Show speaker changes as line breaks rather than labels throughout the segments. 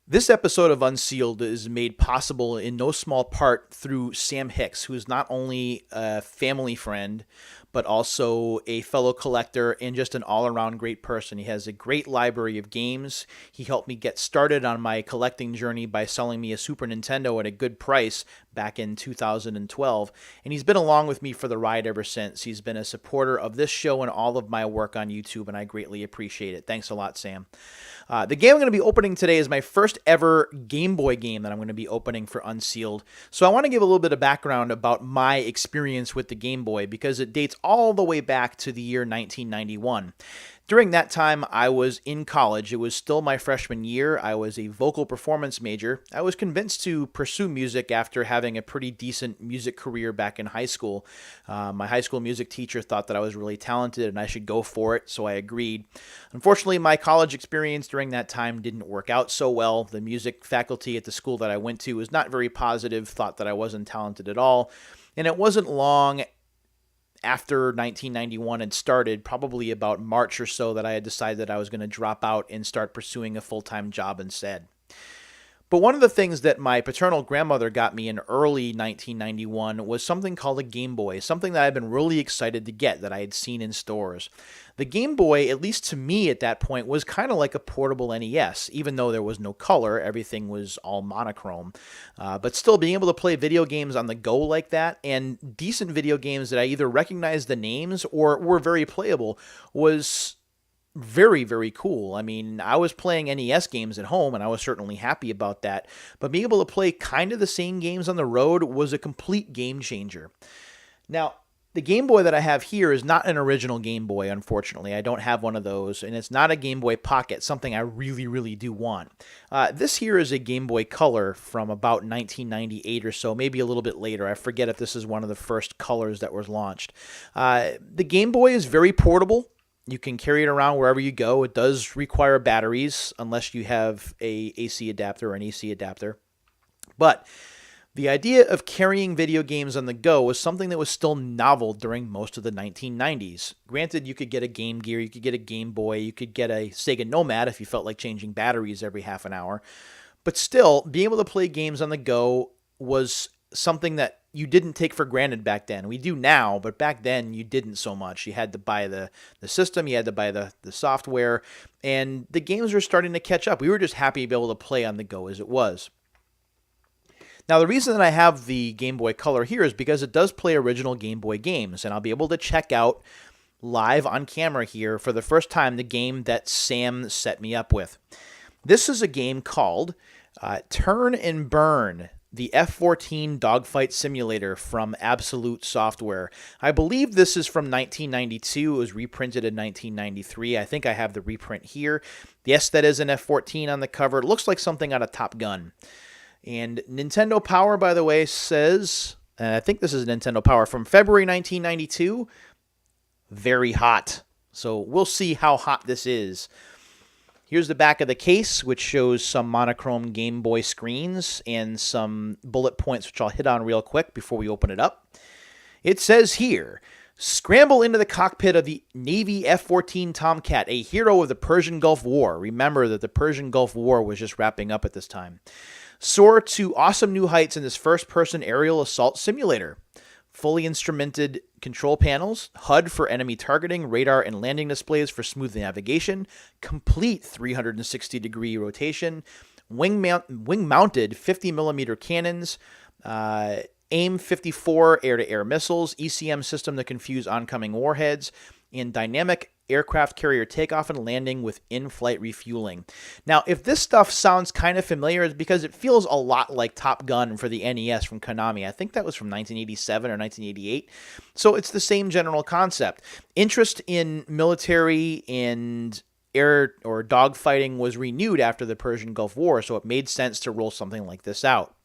This episode of Unsealed is made possible in no small part through Sam Hicks, who is not only a family friend, but also a fellow collector and just an all around great person. He has a great library of games. He helped me get started on my collecting journey by selling me a Super Nintendo at a good price back in 2012. And he's been along with me for the ride ever since. He's been a supporter of this show and all of my work on YouTube, and I greatly appreciate it. Thanks a lot, Sam. The game I'm going to be opening today is my first ever Game Boy game that I'm going to be opening for Unsealed. So I want to give a little bit of background about my experience with the Game Boy because it dates all the way back to the year 1991. During that time, I was in college. It was still my freshman year. I was a vocal performance major. I was convinced to pursue music after having a pretty decent music career back in high school. My high school music teacher thought that I was really talented and I should go for it, so I agreed. Unfortunately, my college experience during that time didn't work out so well. The music faculty at the school that I went to was not very positive, thought that I wasn't talented at all. And it wasn't long after 1991 had started, probably about March or so, that I had decided that I was going to drop out and start pursuing a full-time job instead. But one of the things that my paternal grandmother got me in early 1991 was something called a Game Boy, something that I'd been really excited to get that I had seen in stores. The Game Boy, at least to me at that point, was kind of like a portable NES, even though there was no color, everything was all monochrome. But still, being able to play video games on the go like that, and decent video games that I either recognized the names or were very playable, was very, very cool. I mean, I was playing NES games at home, and I was certainly happy about that. But being able to play kind of the same games on the road was a complete game changer. Now, the Game Boy that I have here is not an original Game Boy, unfortunately. I don't have one of those, and it's not a Game Boy Pocket, something I really, really do want. This here is a Game Boy Color from about 1998 or so, maybe a little bit later. I forget if this is one of the first colors that was launched. The Game Boy is very portable. You can carry it around wherever you go. It does require batteries unless you have a AC adapter or an AC adapter. But the idea of carrying video games on the go was something that was still novel during most of the 1990s. Granted, you could get a Game Gear, you could get a Game Boy, you could get a Sega Nomad if you felt like changing batteries every half an hour. But still, being able to play games on the go was something that you didn't take for granted back then. We do now, but back then you didn't so much. You had to buy the system, you had to buy the software, and the games were starting to catch up. We were just happy to be able to play on the go as it was. Now, the reason that I have the Game Boy Color here is because it does play original Game Boy games, and I'll be able to check out live on camera here for the first time the game that Sam set me up with. This is a game called Turn and Burn, the F-14 dogfight simulator from Absolute Software. I believe this is from 1992. It was reprinted in 1993. I think I have the reprint here. Yes, that is an F-14 on the cover. It looks like something out of Top Gun. And Nintendo Power, by the way, says, and I think this is Nintendo Power, from February 1992, very hot. So we'll see how hot this is. Here's the back of the case, which shows some monochrome Game Boy screens and some bullet points, which I'll hit on real quick before we open it up. It says here, scramble into the cockpit of the Navy F-14 Tomcat, a hero of the Persian Gulf War. Remember that the Persian Gulf War was just wrapping up at this time. Soar to awesome new heights in this first-person aerial assault simulator. Fully instrumented control panels, HUD for enemy targeting, radar and landing displays for smooth navigation, complete 360-degree rotation, wing-mounted 50mm cannons, AIM-54 air-to-air missiles, ECM system to confuse oncoming warheads, and dynamic aircraft carrier takeoff and landing with in-flight refueling. Now, if this stuff sounds kind of familiar, it's because it feels a lot like Top Gun for the NES from Konami. I think that was from 1987 or 1988. So it's the same general concept. Interest in military and air or dogfighting was renewed after the Persian Gulf War, so it made sense to roll something like this out.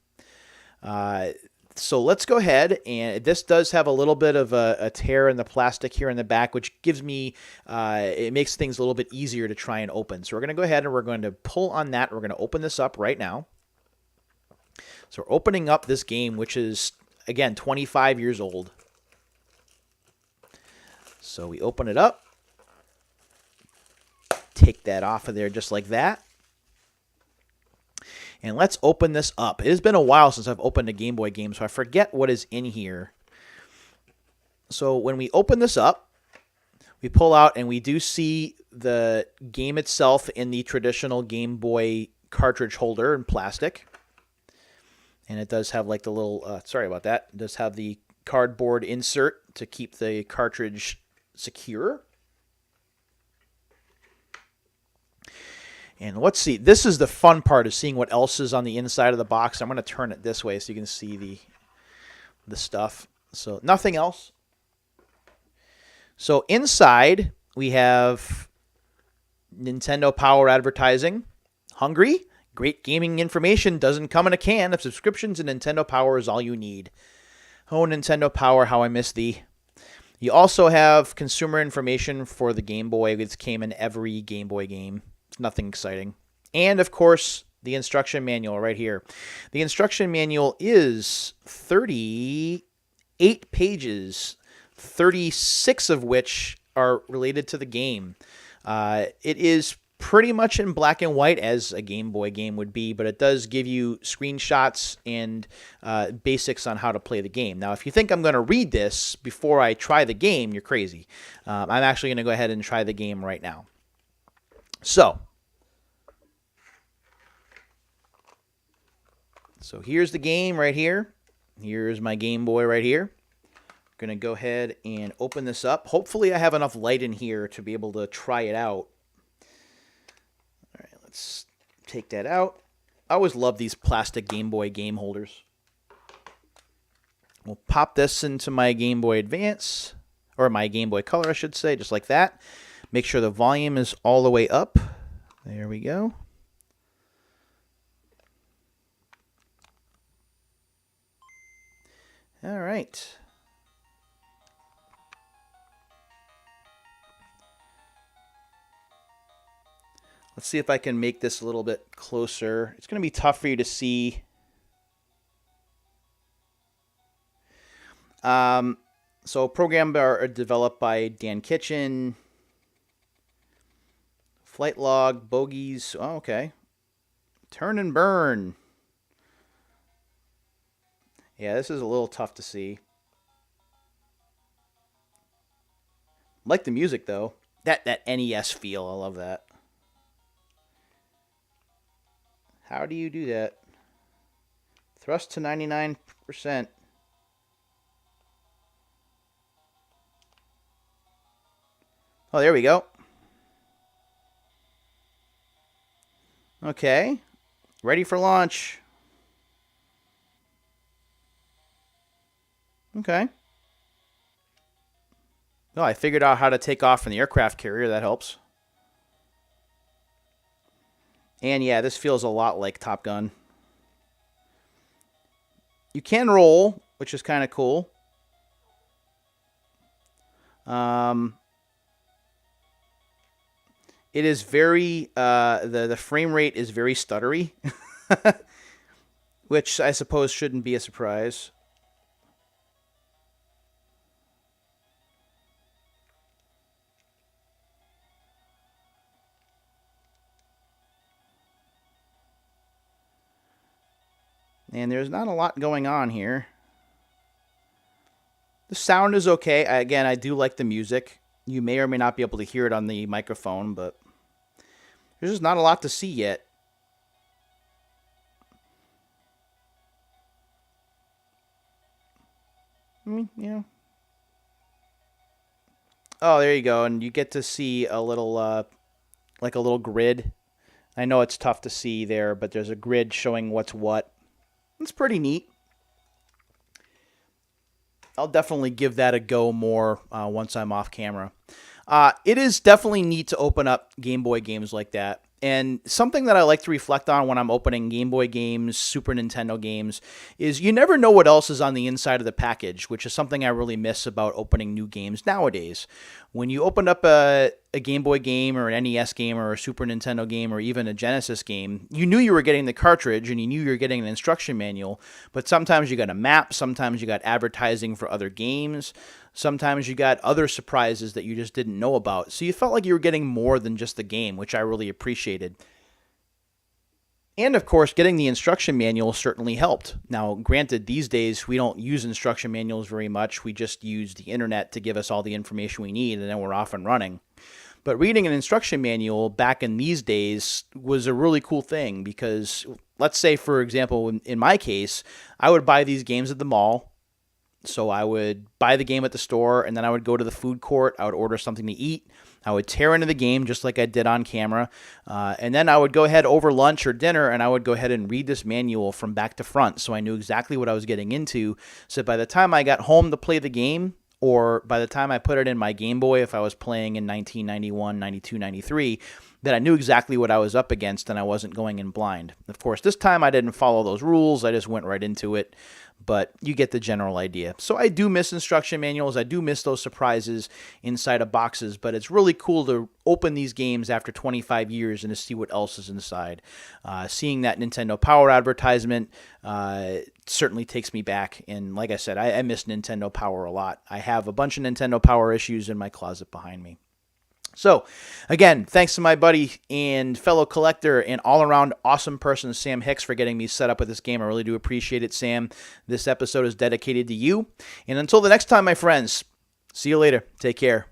So let's go ahead, and this does have a little bit of a tear in the plastic here in the back, which gives me, it makes things a little bit easier to try and open. So we're going to go ahead and we're going to pull on that. We're going to open this up right now. So we're opening up this game, which is, again, 25 years old. So we open it up. Take that off of there just like that. And let's open this up. It has been a while since I've opened a Game Boy game, so I forget what is in here. So when we open this up, we pull out and we do see the game itself in the traditional Game Boy cartridge holder in plastic. And it does have like the little, sorry about that, it does have the cardboard insert to keep the cartridge secure. And let's see, this is the fun part, of seeing what else is on the inside of the box. I'm going to turn it this way so you can see the stuff. So nothing else. So inside we have Nintendo Power advertising. Hungry? Great gaming information doesn't come in a can. Of subscriptions and Nintendo Power is all you need. Oh, Nintendo Power, how I miss thee. You also have consumer information for the Game Boy. It came in every Game Boy game. It's nothing exciting. And, of course, the instruction manual right here. The instruction manual is 38 pages, 36 of which are related to the game. It is pretty much in black and white, as a Game Boy game would be, but it does give you screenshots and basics on how to play the game. Now, if you think I'm going to read this before I try the game, you're crazy. I'm actually going to go ahead and try the game right now. So here's the game right here. Here's my Game Boy right here. Going to go ahead and open this up. Hopefully I have enough light in here to be able to try it out. All right, let's take that out. I always love these plastic Game Boy game holders. We'll pop this into my Game Boy Advance, or my Game Boy Color, I should say, just like that. Make sure the volume is all the way up. There we go. All right. Let's see if I can make this a little bit closer. It's going to be tough for you to see. So programs are developed by Dan Kitchen. Flight log, bogies. Oh, okay. Turn and burn. Yeah, this is a little tough to see. Like the music, though. That NES feel, I love that. How do you do that? Thrust to 99%. Oh, there we go. Okay. Ready for launch. Okay. Well, I figured out how to take off from the aircraft carrier. That helps. And yeah, this feels a lot like Top Gun. You can roll, which is kind of cool. It is very, the frame rate is very stuttery, which I suppose shouldn't be a surprise. And there's not a lot going on here. The sound is okay. Again, I do like the music. You may or may not be able to hear it on the microphone, but there's just not a lot to see yet. I mean, you know. Oh, there you go. And you get to see a little, like a little grid. I know it's tough to see there, but there's a grid showing what's what. It's pretty neat. I'll definitely give that a go more once I'm off camera. It is definitely neat to open up Game Boy games like that. And something that I like to reflect on when I'm opening Game Boy games, Super Nintendo games, is you never know what else is on the inside of the package, which is something I really miss about opening new games nowadays. When you open up a Game Boy game or an NES game or a Super Nintendo game or even a Genesis game, you knew you were getting the cartridge and you knew you were getting an instruction manual, but sometimes you got a map, sometimes you got advertising for other games, sometimes you got other surprises that you just didn't know about. So you felt like you were getting more than just the game, which I really appreciated. And of course, getting the instruction manual certainly helped. Now, granted, these days we don't use instruction manuals very much. We just use the internet to give us all the information we need, and then we're off and running. But reading an instruction manual back in these days was a really cool thing because, let's say, for example, in my case, I would buy these games at the mall. So I would buy the game at the store, and then I would go to the food court. I would order something to eat. I would tear into the game just like I did on camera. And then I would go ahead over lunch or dinner, and I would go ahead and read this manual from back to front so I knew exactly what I was getting into. So by the time I got home to play the game, or by the time I put it in my Game Boy, if I was playing in 1991, 92, 93, that I knew exactly what I was up against and I wasn't going in blind. Of course, this time I didn't follow those rules. I just went right into it, but you get the general idea. So I do miss instruction manuals. I do miss those surprises inside of boxes, but it's really cool to open these games after 25 years and to see what else is inside. Seeing that Nintendo Power advertisement certainly takes me back. And like I said, I miss Nintendo Power a lot. I have a bunch of Nintendo Power issues in my closet behind me. So, again, thanks to my buddy and fellow collector and all-around awesome person, Sam Hicks, for getting me set up with this game. I really do appreciate it, Sam. This episode is dedicated to you. And until the next time, my friends, see you later. Take care.